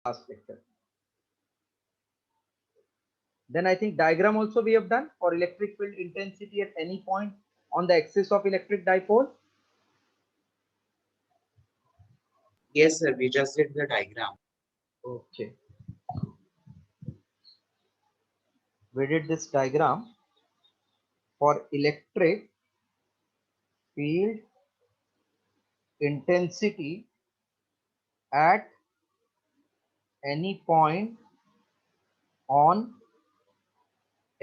last lecture. Then I think diagram also we have done for electric field intensity at any point on the axis of electric dipole. Yes, sir. We just did the diagram. Okay, we did this diagram for electric field intensity at any point on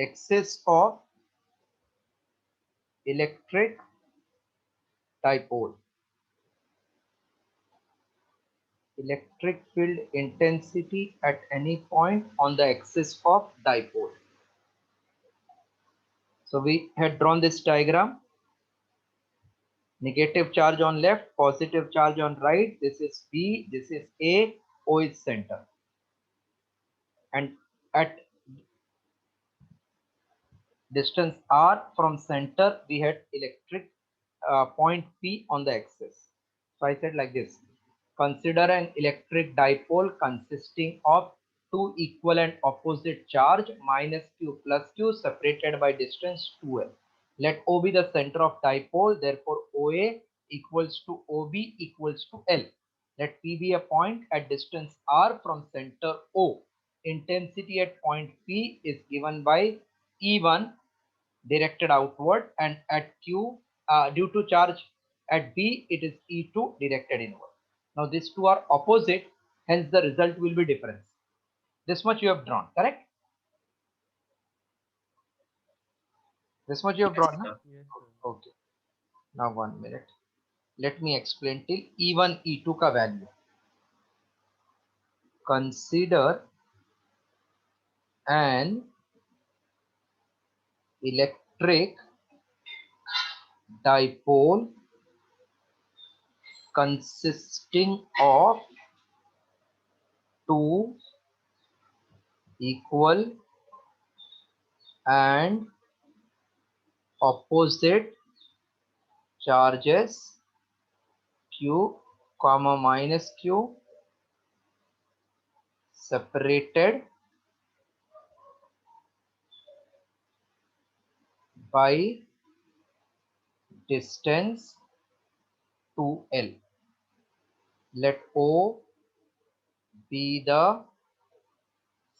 axis of electric dipole. Electric field intensity at any point on the axis of dipole. So we had drawn this diagram. Negative charge on left, positive charge on right. This is B, this is A, O is center. And at distance R from center, we had electric point P on the axis. So I said like this: consider an electric dipole consisting of two equal and opposite charge minus Q plus Q separated by distance 2L. Let O be the center of dipole, therefore OA equals to OB equals to L. Let P be a point at distance R from center O. Intensity at point P is given by E1 directed outward, and at Q, due to charge at B, it is E2 directed inward. Now these two are opposite, hence the result will be difference. This much you have drawn, correct? This much you have Yes, drawn, sir. huh? Okay. Now 1 minute. Let me explain till E1, E2 ka value. Consider an electric dipole consisting of two equal and opposite charges Q comma minus Q separated by distance 2L. Let O be the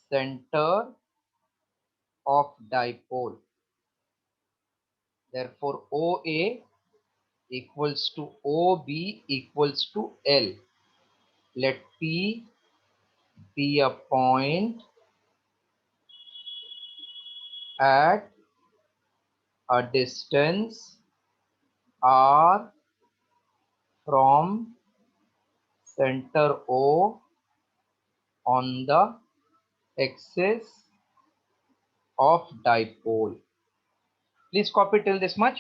center of dipole. Therefore, OA equals to OB equals to L. Let P be a point at a distance R from center O on the axis of dipole. Please copy till this much.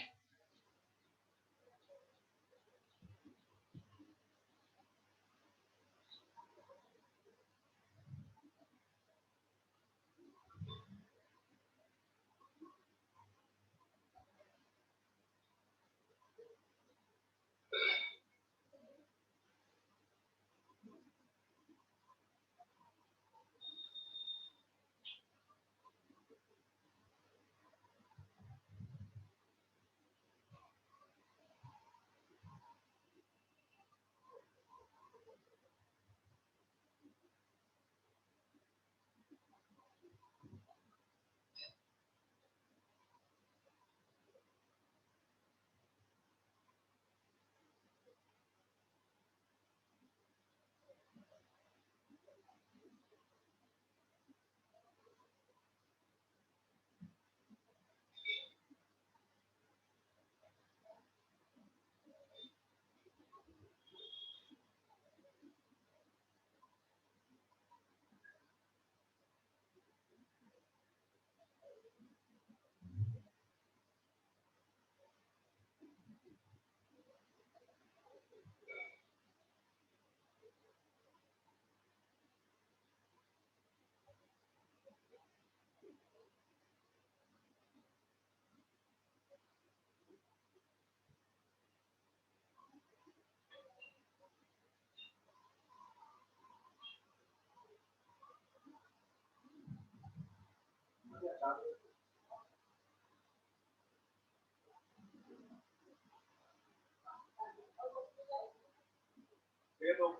तो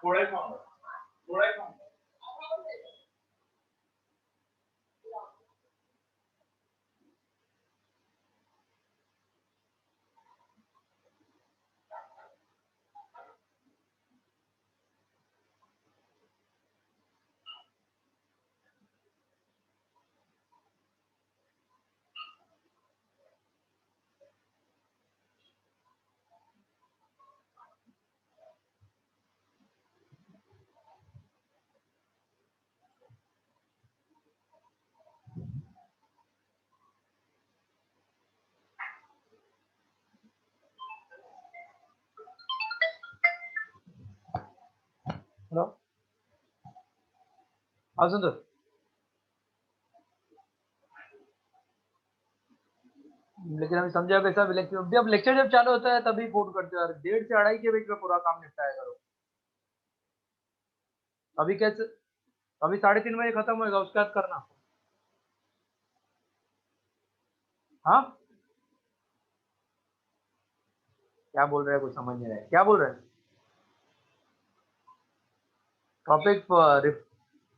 थोड़ा ही खाऊंगा, थोड़ा ही खाऊंगा। Hello, हाँ सुन, लेकिन अभी समझा कैसा लेक्चर, अब लेक्चर जब चालू होता है तभी फोन करते हो यार, 1:30 से 2:30 के बीच में पूरा काम निपटाया करो। अभी कैसे, अभी 3:30 बजे खत्म होएगा, उसके बाद करना। हाँ, क्या बोल रहे हैं, कुछ समझ नहीं रहा है, क्या बोल रहे हैं? Topic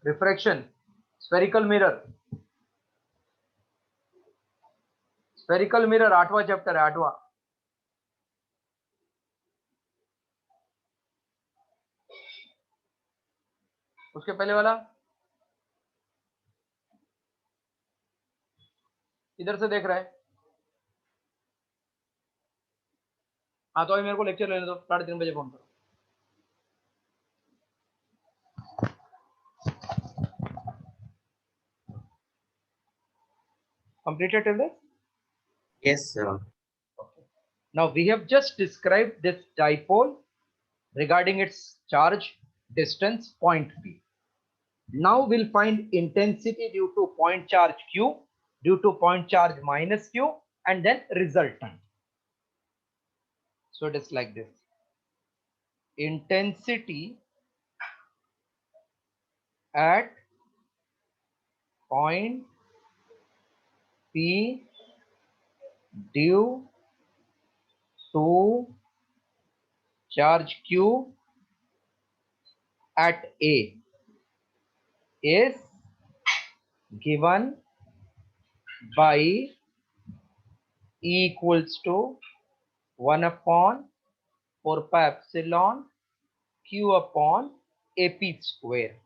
refraction, spherical mirror, spherical mirror 8वां चैप्टर है, 8वां। उसके पहले वाला इधर से देख रहा है। हाँ तो अभी मेरे को लेक्चर लेने दो, 3:30 बजे फोन करो। Completed till this? Yes, sir. Okay. Now we have just described this dipole regarding its charge, distance, point P. Now we'll find intensity due to point charge Q, due to point charge minus Q, and then resultant. So it is like this. Intensity at point P due to charge Q at A is given by E equals to 1 upon 4 pi epsilon Q upon AP square.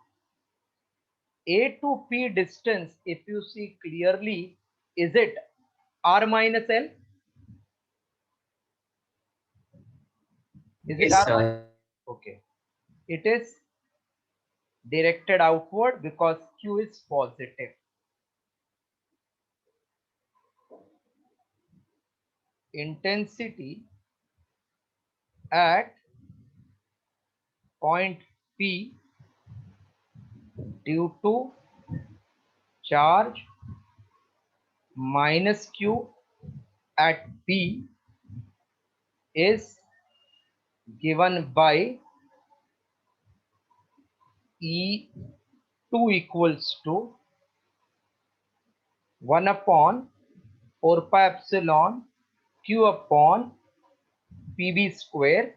A to P distance, if you see clearly, is it R minus L? Is it Yes, R minus? sir. Okay. It is directed outward because Q is positive. Intensity at point P due to charge minus Q at P is given by E2 equals to 1 upon 4 pi epsilon Q upon PB square.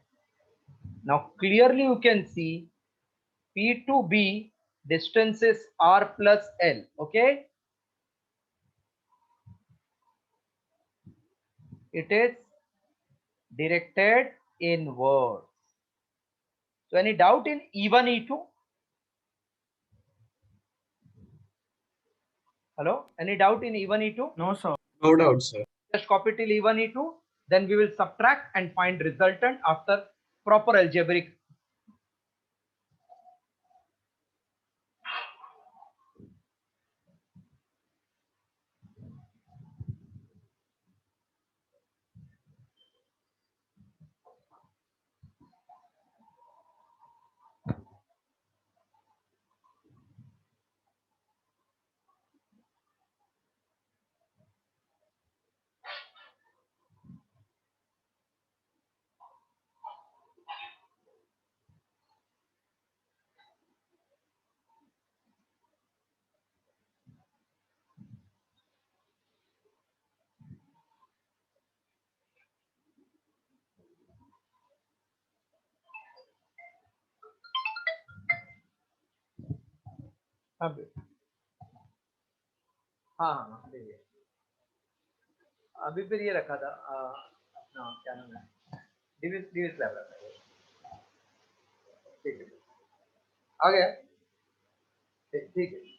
Now clearly you can see P to B distance is R plus L. Okay, it is directed inwards. So any doubt in E1, E2? Hello, any doubt in E1, E2? No, sir. No doubt, sir. Just copy till E1, E2, then we will subtract and find resultant after proper algebraic. अभी हाँ हाँ हाँ, देखिए अभी फिर ये रखा था अपना क्या नाम है, डिविस डिविस लैब रखा है। ठीक है, आ गया। ठीक है।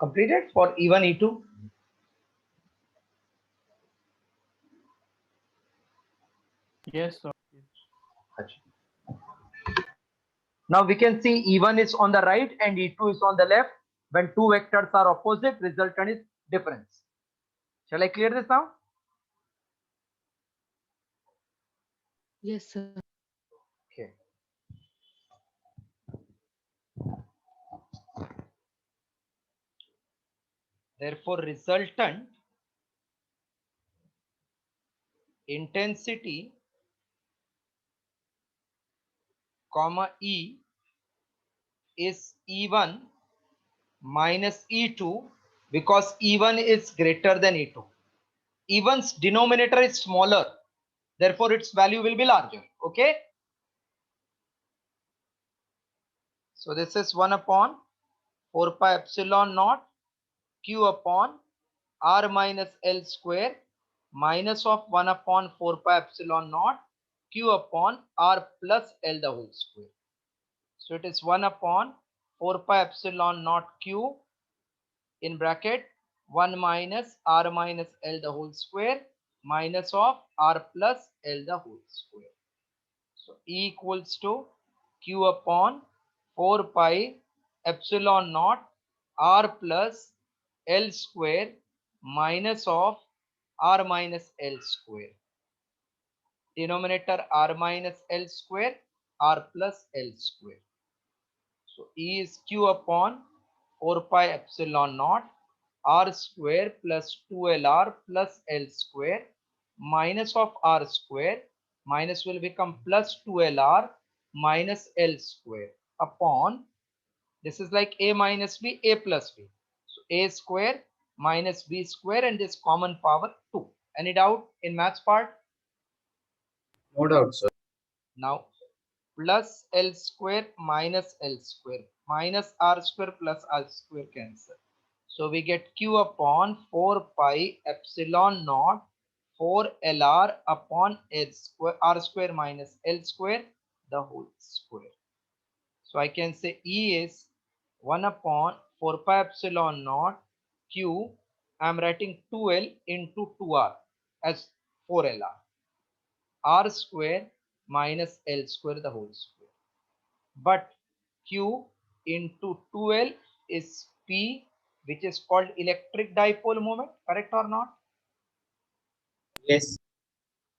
Completed for E1, E2. Yes, sir. Now we can see E1 is on the right and E2 is on the left. When two vectors are opposite, resultant is difference. Shall I clear this now? Yes, sir. Okay. Therefore, resultant intensity comma E is E1 minus E2 because E1 is greater than E2. E1's denominator is smaller, therefore its value will be larger. Okay. So this is 1 upon 4 pi epsilon naught Q upon R minus L square minus of 1 upon 4 pi epsilon naught Q upon R plus L the whole square. So it is 1 upon 4 pi epsilon naught Q in bracket 1 minus R minus L the whole square minus of R plus L the whole square. So E equals to Q upon 4 pi epsilon naught R plus L square minus of R minus L square. Denominator R minus L square, R plus L square. So E is Q upon 4 pi epsilon naught R square plus 2LR plus L square minus of R square, minus will become plus 2LR minus L square upon, this is like A minus B, A plus B. So A square minus B square and this common power 2. Any doubt in maths part? No doubt, sir. Now plus L square minus L square minus R square plus R square cancel. So we get Q upon 4 pi epsilon naught 4 LR upon L square R square minus L square the whole square. So I can say E is 1 upon 4 pi epsilon naught Q. I am writing 2L into 2R as 4LR. R square minus L square the whole square. But Q into 2L is P, which is called electric dipole moment, correct or not? Yes.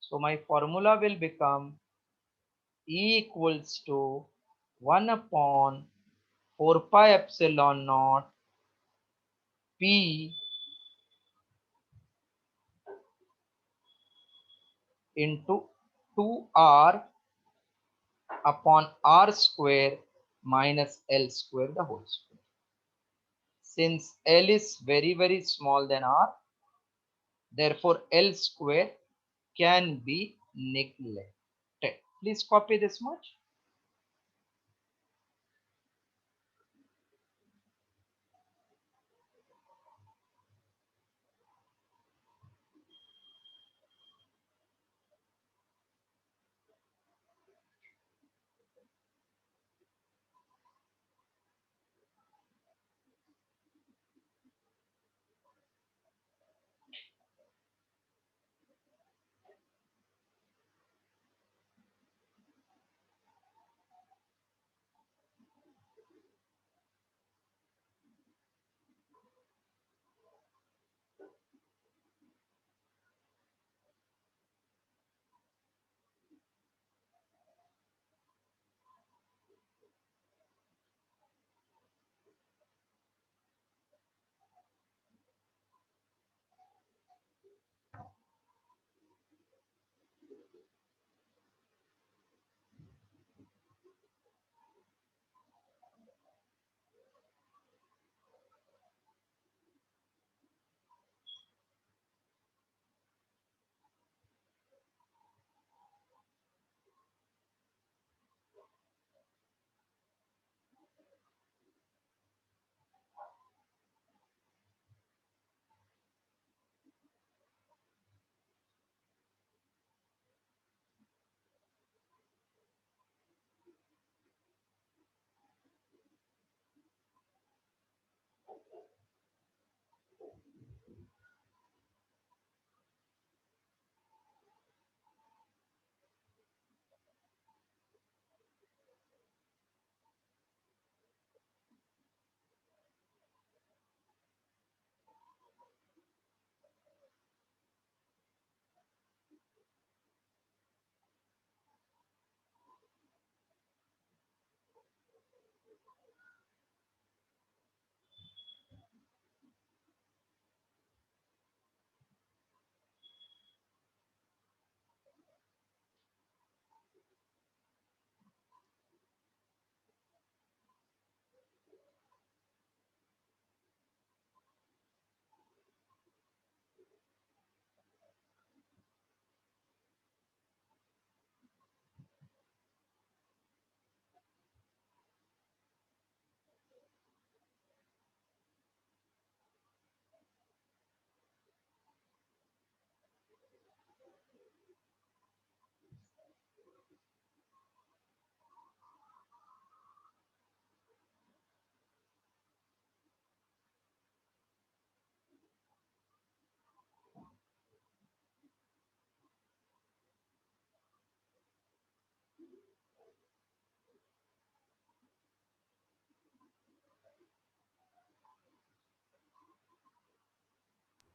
So my formula will become E equals to 1 upon 4 pi epsilon naught P into 2R upon R square minus L square the whole square. since L is very, very small than R, therefore L square can be neglected. Please copy this much.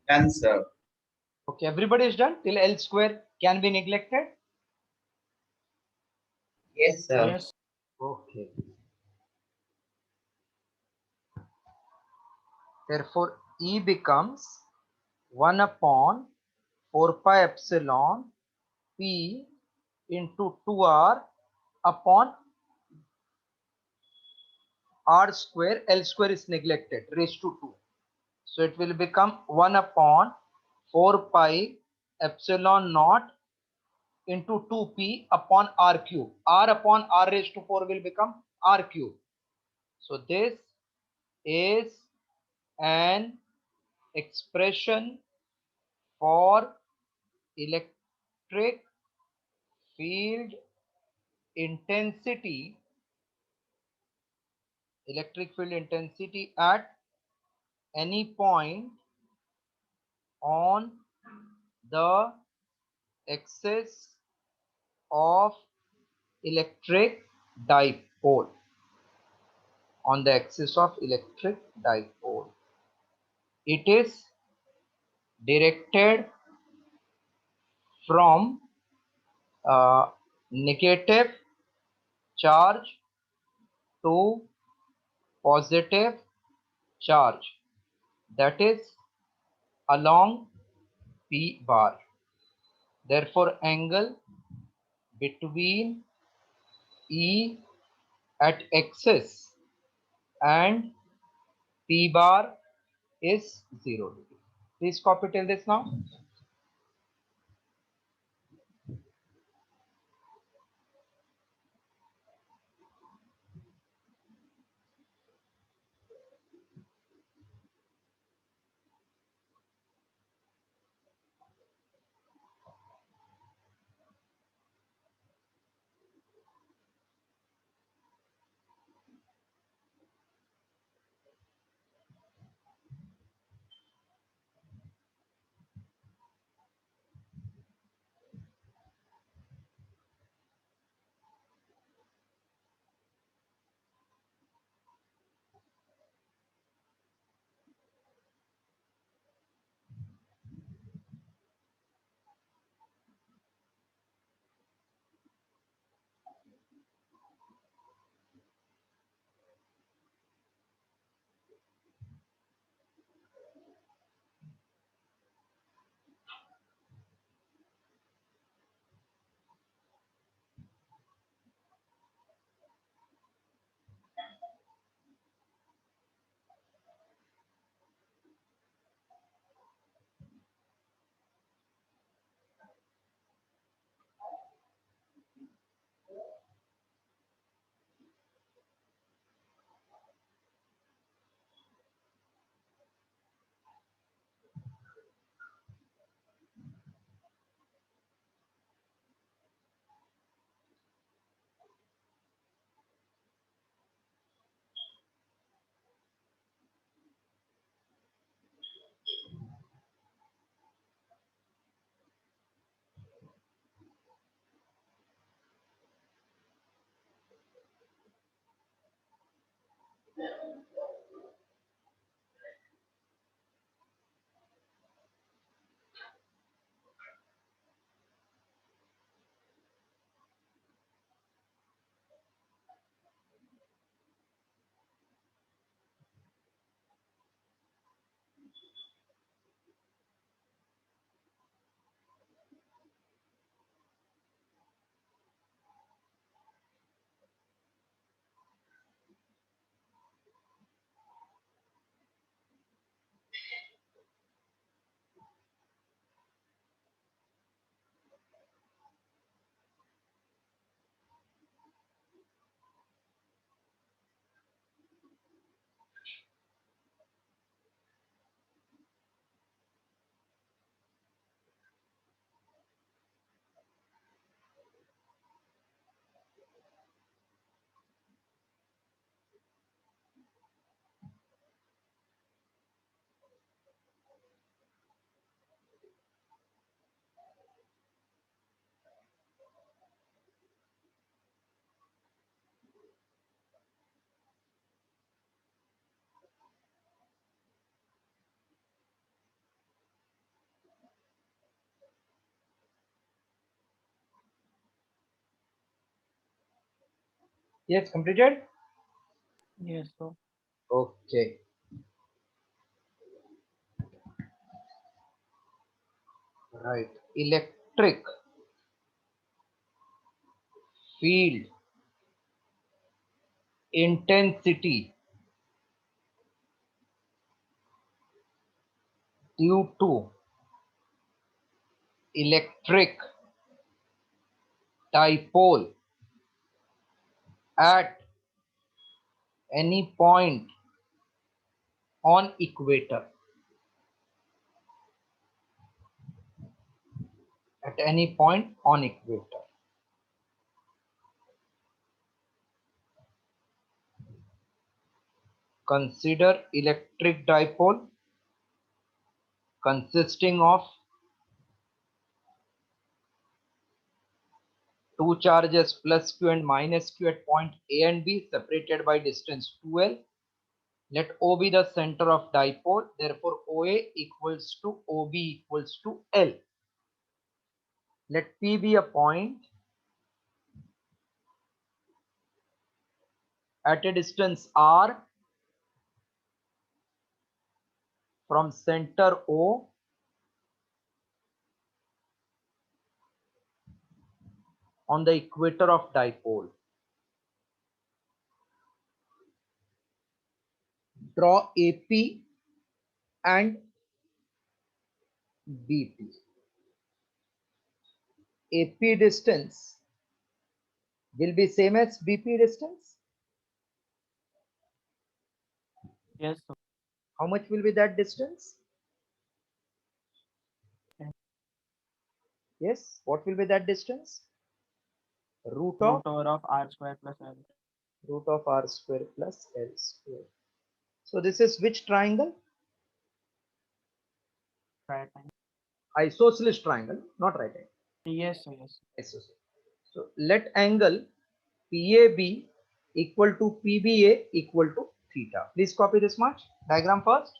Done, sir. Okay, everybody is done till L square can be neglected. Yes, sir. Yes. Okay. Therefore, E becomes 1 upon 4 pi epsilon P into 2R upon R square. L square is neglected, raised to 2. So it will become 1 upon 4 pi epsilon naught into 2p upon R cube. R upon R raised to 4 will become R cube. So this is an expression for electric field intensity at any point on the axis of electric dipole. It is directed from negative charge to positive charge, that is along P bar. Therefore, angle between E at axis and P bar is 0 degree. Please copy till this now. Yes, completed. Yes, sir. Okay. Right. Electric field intensity due to electric dipole at any point on equator. At any point on equator. Consider electric dipole consisting of two charges plus q and minus q at point A and B separated by distance 2L. Let O be the center of dipole. Therefore, OA equals to OB equals to L. Let P be a point at a distance R from center O on the equator of dipole. draw AP and BP. AP distance will be same as BP distance. Yes, sir. How much will be that distance? Okay. Yes, what will be that distance? Root Root of over of R square plus L. R square plus L square. So this is which triangle? Right hand. Isosceles triangle, not right angle. Yes, sir. Yes. Isosceles. So let angle PAB equal to PBA equal to theta. Please copy this much. Diagram first.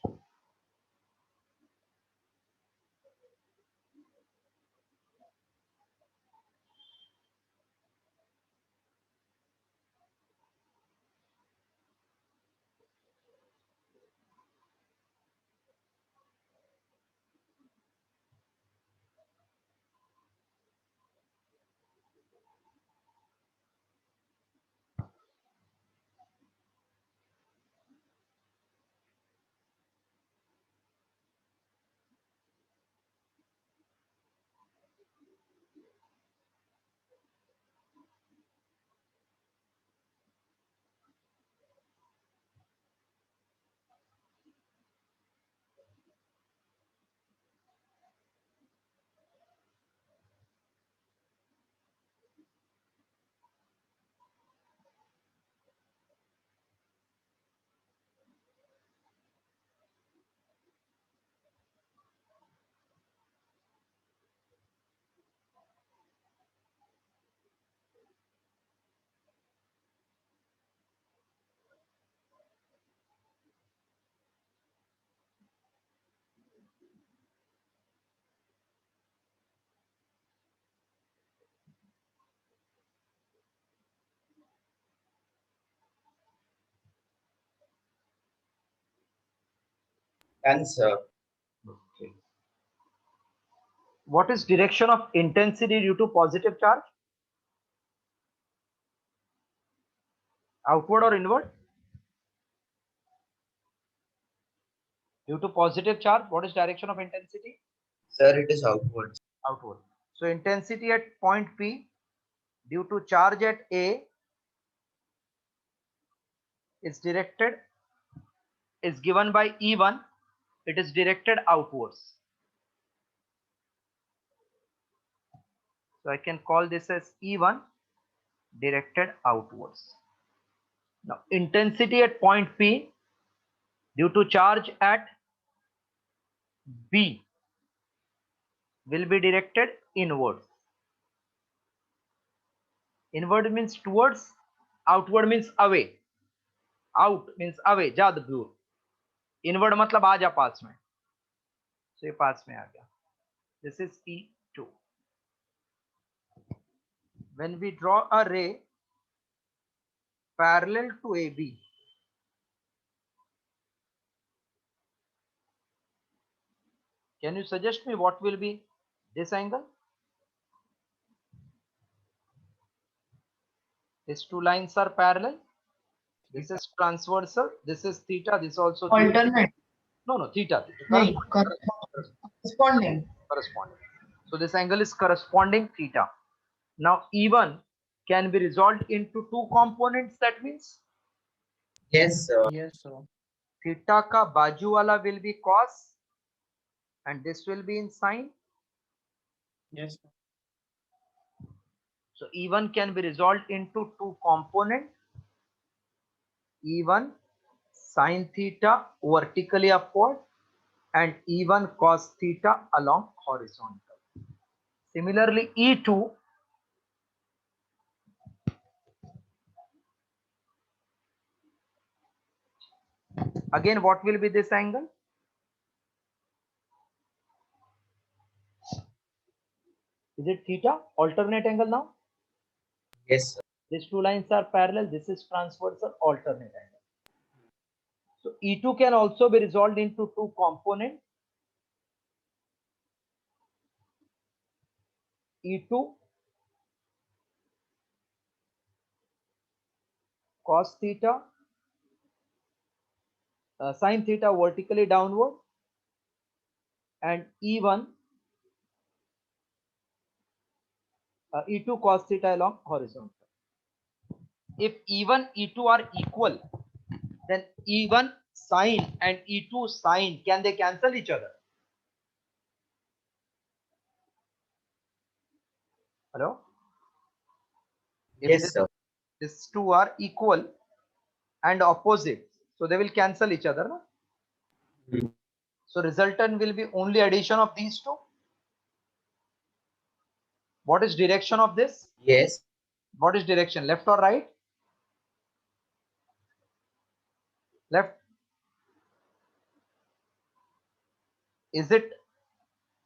Done, sir. Okay. What is direction of intensity due to positive charge? Outward or inward? Due to positive charge, what is direction of intensity? Sir, it is outwards. Outward. So intensity at point P due to charge at A is given by E1. It is directed outwards. So I can call this as E1 directed outwards. Now intensity at point P due to charge at B will be directed inwards. Inward means towards, outward means away. Out means away, जा दूर. Inward मतलब आ जा पास में. So ये पास में आ गया. This is E2. When we draw a ray parallel to AB, can you suggest me what will be this angle? These two lines are parallel. This is transversal. This is theta. This also theta. Alternate. No, theta. No, corresponding. Corresponding. So this angle is corresponding theta. Now E1 can be resolved into two components. That means Yes, sir. Yes, sir. theta का बाजू वाला will be cos and this will be in sine. Yes, sir. So E1 can be resolved into two components. E1 sine theta vertically upward and E1 cos theta along horizontal. Similarly, E2 again, what will be this angle? Is it theta? Alternate angle now? Yes, sir. These two lines are parallel. This is transversal, alternate angle. So E2 can also be resolved into two components. E2 cos theta Sine theta vertically downward, and E1 E2 cos theta along horizontal. If E1 E2 are equal, then E1 sine and E2 sine, can they cancel each other? Hello? If Yes, sir. these two are equal and opposite, so they will cancel each other. No? Hmm. So resultant will be only addition of these two. What is direction of this? Yes. What is direction? Left or right? Left. Is it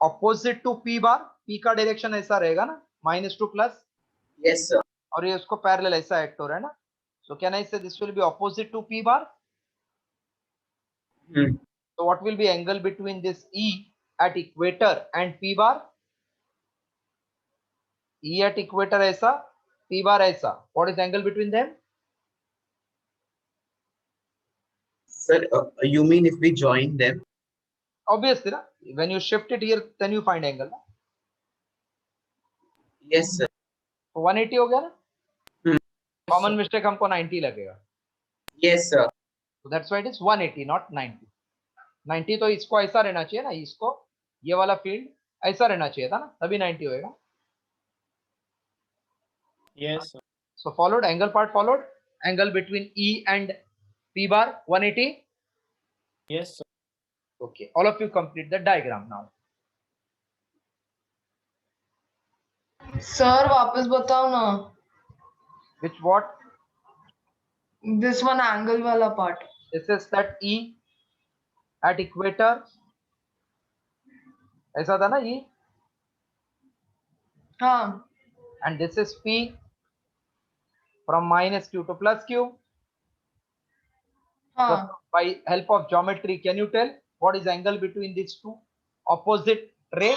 opposite to P bar? P का direction ऐसा रहेगा ना, -2 plus, Yes, sir. और ये उसको parallel ऐसा act हो रहा है ना. So can I say this will be opposite to P bar? Hmm. So what will be angle between this E at equator and P bar? E at equator ऐसा, P bar ऐसा. What is angle between them? Sir, you mean if we join them? Obviously, na? When you shift it here, then you find angle. Na? Yes, sir. So 180 हो गया ना? Hmm. Common mistake हमको 90 लगेगा. Yes, sir. So that's why it is 180, not 90. 90 तो इसको ऐसा रहना चाहिए ना, इसको ये वाला फील्ड ऐसा रहना चाहिए था ना, तभी 90 होएगा. Yes, sir. So followed, angle part followed, angle between E and P bar 180. Yes, sir. Okay, all of you complete the diagram now. Sir वापस बताओ ना. Which what? This one angle वाला part. This is that E at equator. ऐसा था ना E. हाँ. And this is P from -Q to +Q. So हाँ. by help of geometry, can you tell what is angle between these two opposite ray?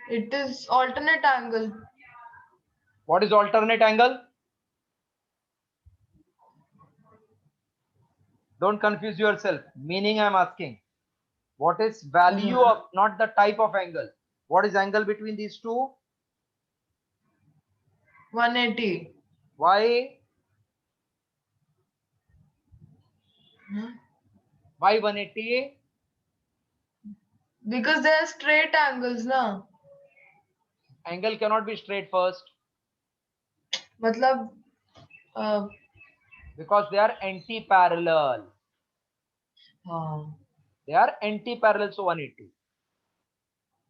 It is alternate angle. What is alternate angle? Don't confuse yourself. Meaning I am asking. What is value of, not the type of angle? What is angle between these two? 180. Why? Why 180? Because they are straight angles ना. Angle cannot be straight first मतलब because they are anti-parallel. हाँ. They are anti-parallel, so 180.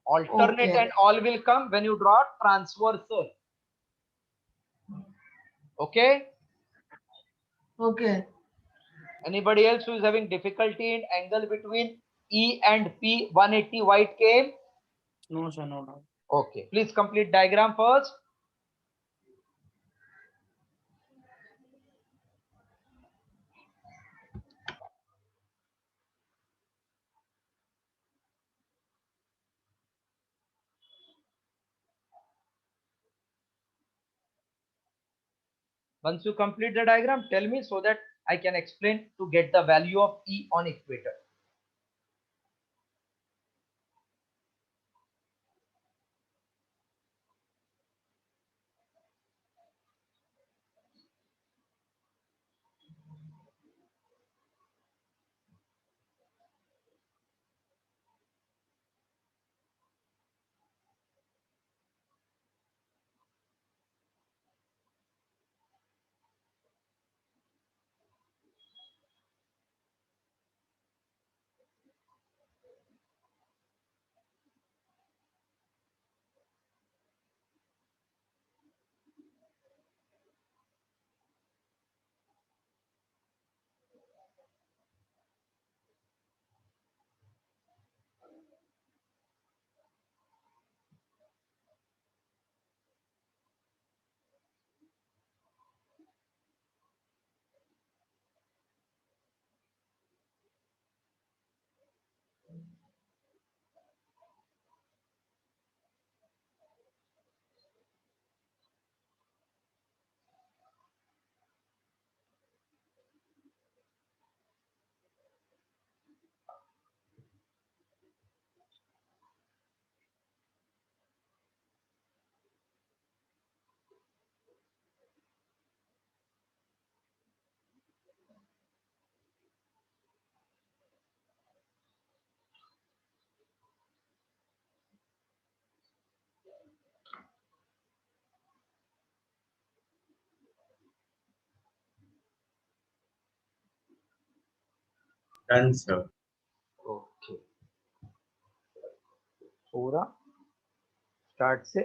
Alternate Okay. and all will come when you draw transversal. Okay? Okay. Anybody else who is having difficulty in angle between E and P 180 white came? No, sir, no doubt. Okay. Please complete diagram first. Once you complete the diagram, tell me so that I can explain to get the value of E on equator. Done, sir. Okay. पूरा start से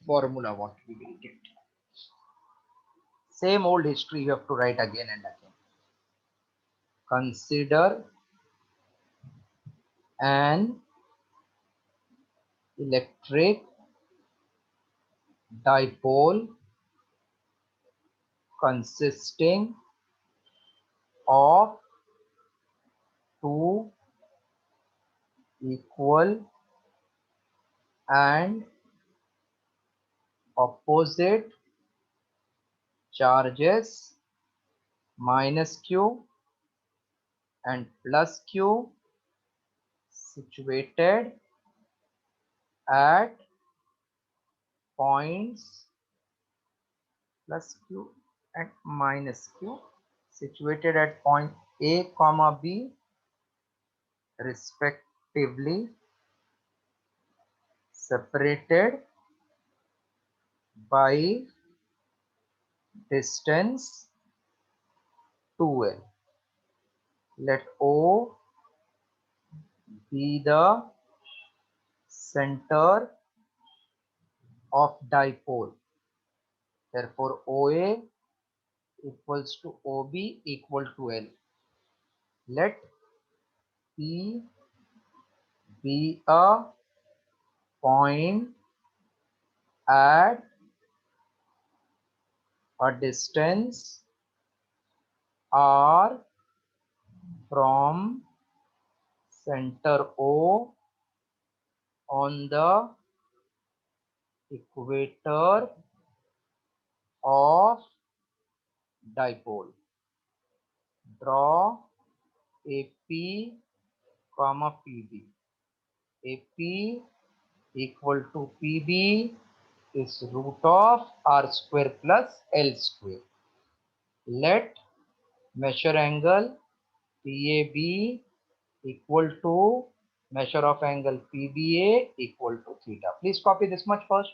formula what we will get. Same old history you have to write again and again. Consider an electric dipole consisting of two equal and opposite charges minus q and plus q situated at points plus q and minus q situated at point A comma B respectively, separated by distance 2L. Let O be the center of dipole. Therefore, OA equals to OB equal to L. Let P be a point at a distance R from center O on the equator of dipole. Draw AP comma PB. AP equal to PB is root of R square plus L square. Let measure angle PAB equal to measure of angle PBA equal to theta. Please copy this much first.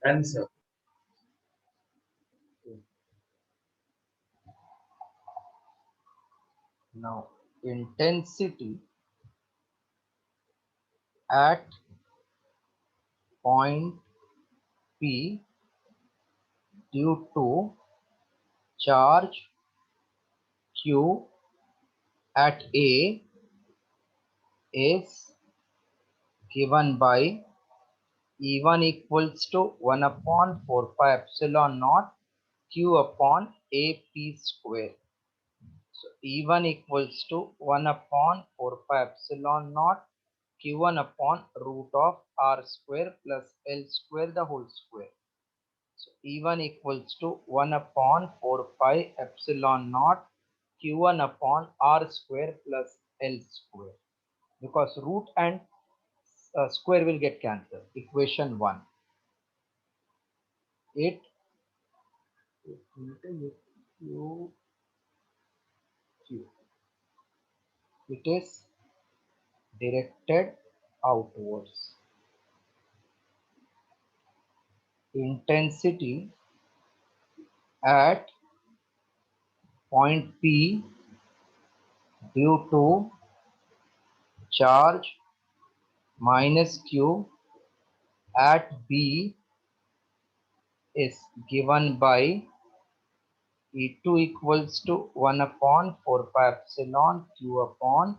Done, sir. Now intensity at point P due to charge Q at A is given by E1 equals to 1 upon 4 pi epsilon naught Q upon AP square. So E1 equals to 1 upon 4 pi epsilon naught Q1 upon root of R square plus L square the whole square. So E1 equals to 1 upon 4 pi epsilon naught Q1 upon R square plus L square, because root and square will get cancelled. Equation 1. It is directed outwards. Intensity at point P due to charge minus Q at B is given by E2 equals to 1 upon 4 pi epsilon Q upon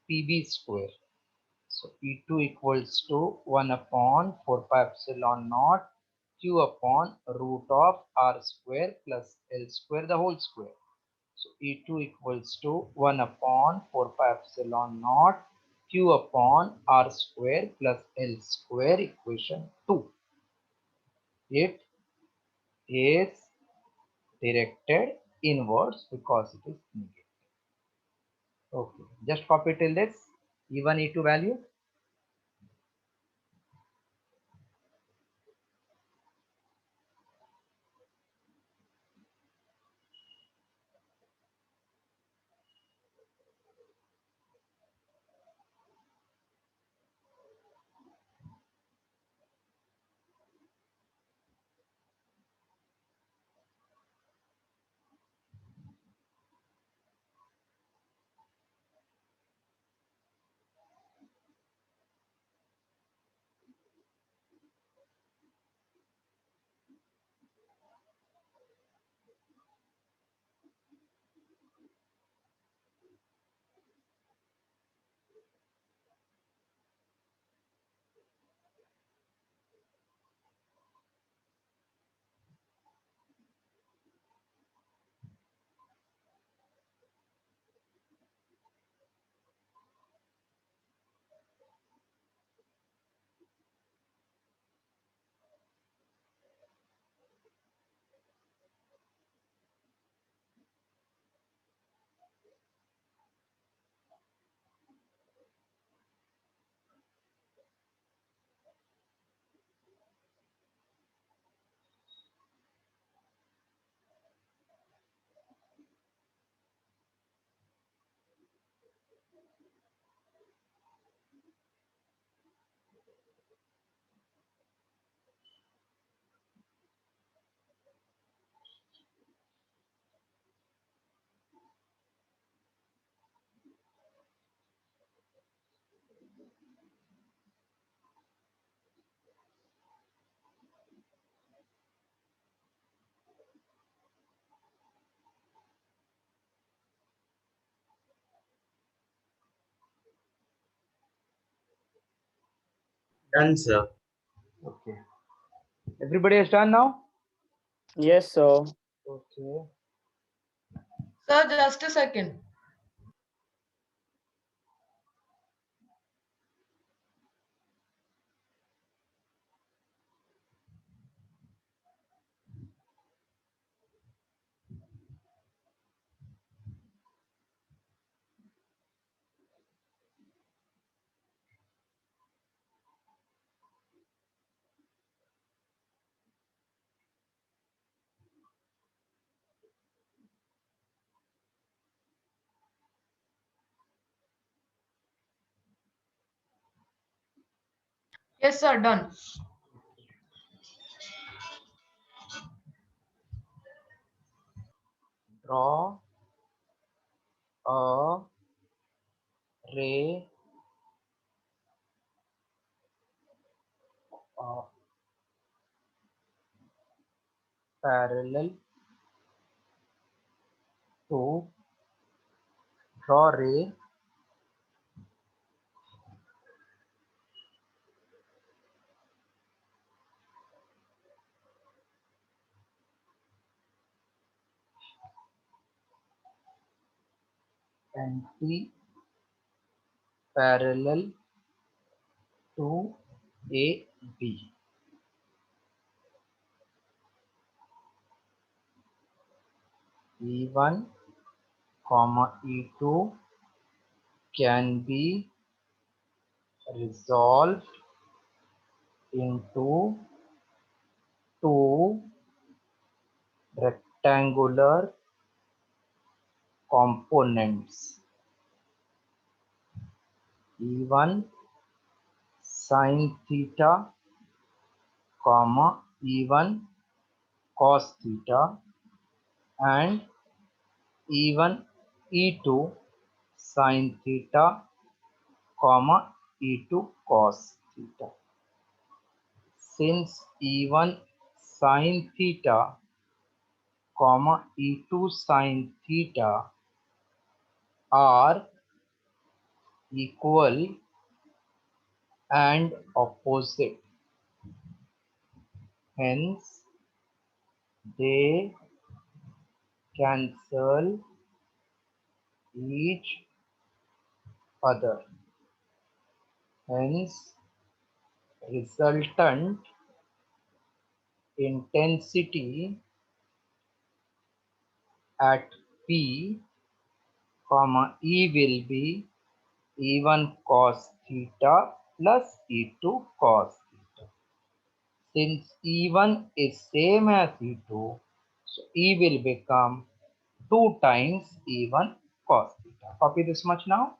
PB square. So E2 equals to 1 upon 4 pi epsilon naught Q upon root of R square plus L square the whole square. So E2 equals to 1 upon 4 pi epsilon naught Q upon R square plus L square, equation 2. It is directed inwards because it is negative. Okay, just copy till this E1, E2 value. Done, sir. Okay, everybody is done now. Yes, sir. Okay. Sir, just a second. Yes, sir, done. draw a ray parallel to draw ray anti-parallel to AB. E1, E2 can be resolved into two rectangular components. E1 sin theta, E1 cos theta, and E1 E2 sin theta, E2 cos theta. Since E1 sin theta, E2 sin theta are equal and opposite, hence they cancel each other. Hence, resultant intensity at P, E will be E1 cos theta plus E2 cos theta. Since E1 is same as E2, so E will become 2 times E1 cos theta. Copy this much now.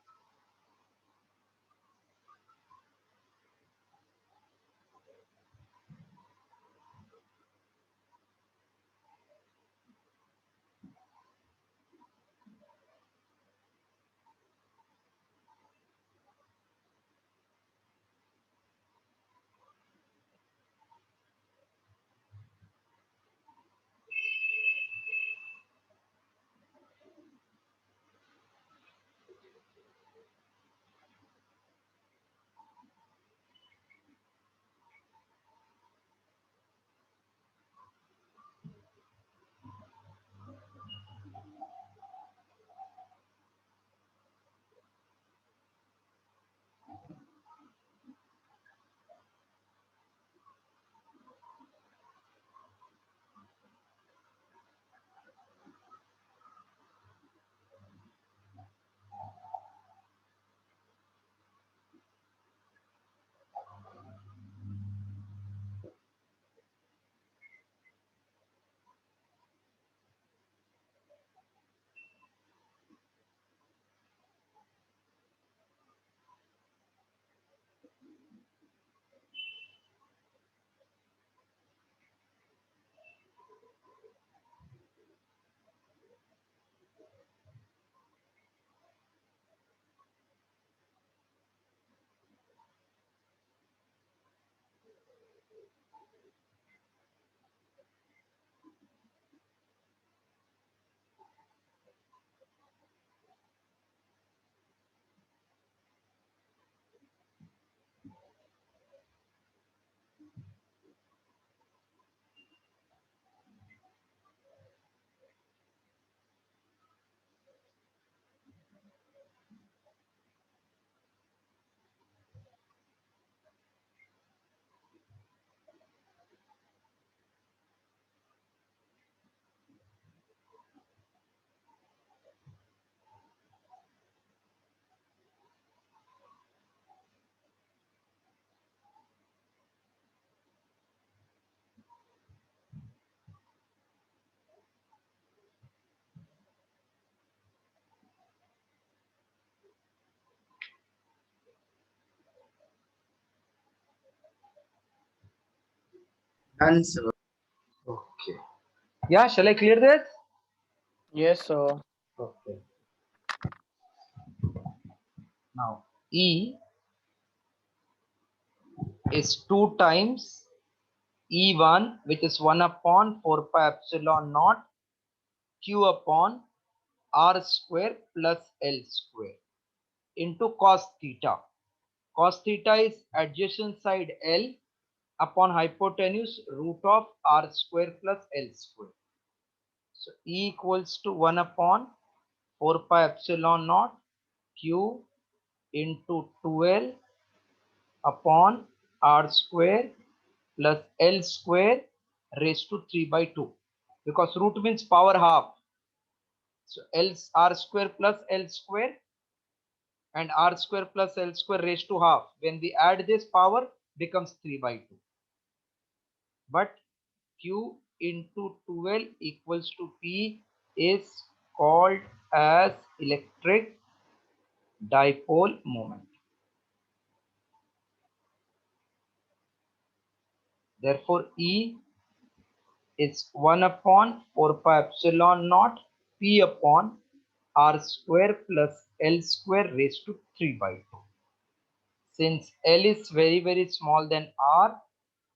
Done, sir. Okay. Yeah, shall I clear this? Yes, sir. Okay. Now E is 2 times E1, which is 1 upon 4 pi epsilon naught Q upon R square plus L square into cos theta. Cos theta is adjacent side L upon hypotenuse root of R square plus L square. So E equals to 1 upon 4 pi epsilon naught Q into 12 upon R square plus L square raised to 3 by 2, because root means power half. So L R square plus L square and R square plus L square raised to half. When we add this power becomes 3 by 2. But Q into 12 equals to P is called as electric dipole moment. Therefore, E is 1 upon 4 pi epsilon naught P upon R square plus L square raised to 3 by 2. Since L is very small than R,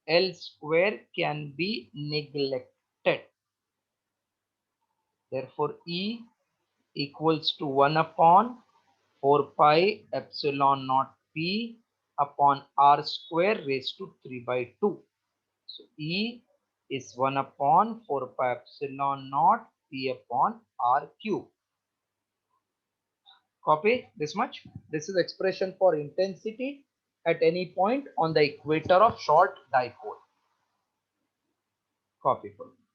L square can be neglected. Therefore, E equals to 1 upon 4 pi epsilon naught P upon R square raised to 3 by 2. So E is 1 upon 4 pi epsilon naught P upon R cube. Copy this much. This is expression for intensity at any point on the equator of short dipole. Copy for me.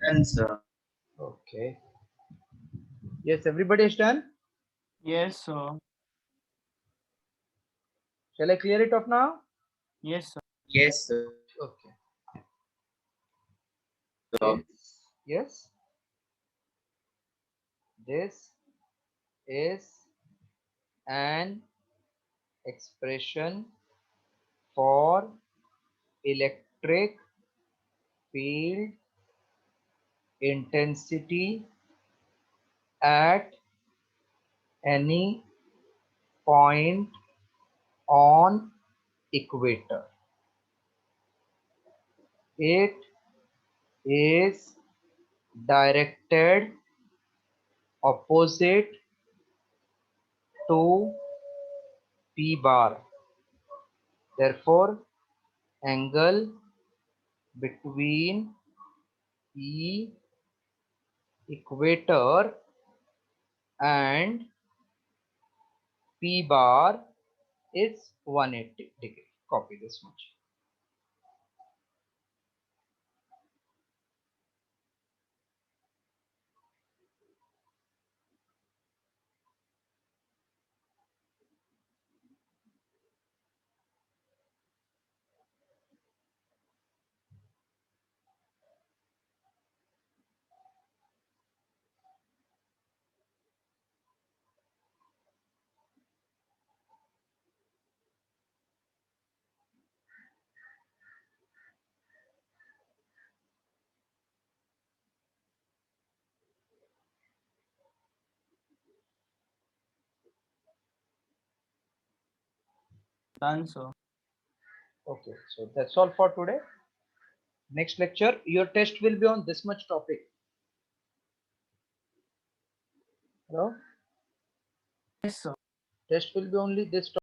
And sir, Okay. Yes, everybody is done. Yes, sir. Shall I clear it off now? Yes, sir. yes, sir. Okay. Yes. This is an expression for electric field intensity at any point on equator. It is directed opposite to P bar. Therefore, angle between E equator and P bar is 180 degree. Copy this much. Done, sir. Okay, so that's all for today. Next lecture, your test will be on this much topic. Hello? Yes, sir. Test will be only this topic.